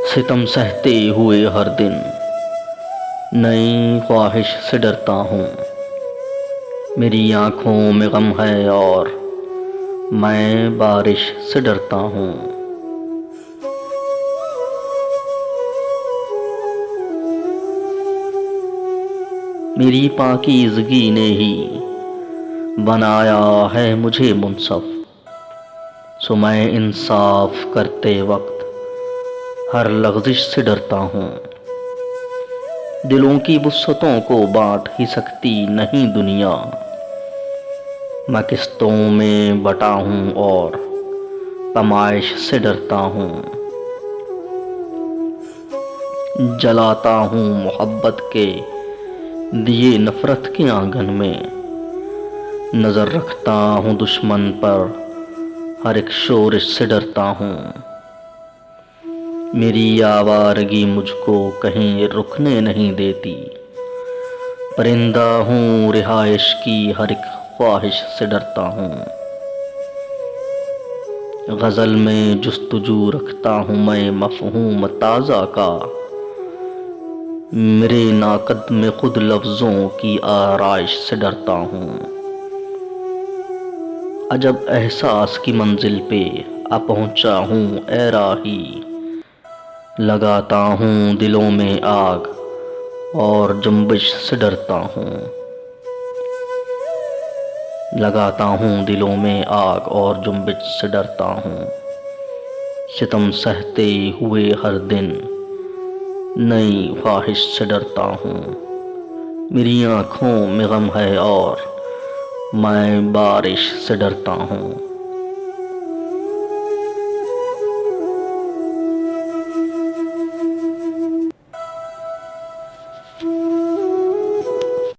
सितम सहते हुए हर दिन नई ख्वाहिश से डरता हूँ। मेरी आँखों में गम है और मैं बारिश से डरता हूँ। मेरी पाकीज़गी ने ही बनाया है मुझे मुनसफ़, सो मैं इंसाफ करते वक्त हर लग़ज़िश से डरता हूँ। दिलों की वुसअतों को बाँट ही सकती नहीं दुनिया, मैं किस्तों में बँटा हूँ और तमाइश से डरता हूँ। जलाता हूँ मोहब्बत के दिए नफ़रत के आंगन में, नज़र रखता हूँ दुश्मन पर हर एक शोरिश से डरता हूँ। मेरी आवारगी मुझको कहीं रुकने नहीं देती, परिंदा हूँ रिहाइश की हर एक ख्वाहिश से डरता हूँ। गज़ल में जुस्तजू रखता हूँ मैं मफ़हूम ताज़ा का, मेरे नाकद में खुद लफ्ज़ों की आराइश से डरता हूँ। अजब एहसास की मंजिल पे आ पहुँचा हूँ ए राही, लगाता हूँ दिलों में आग और जुम्बिश से डरता हूँ। लगाता हूँ दिलों में आग और जुम्बिश से डरता हूँ। सितम सहते हुए हर दिन नई ख्वाहिश से डरता हूँ। मेरी आँखों में गम है और मैं बारिश से डरता हूँ।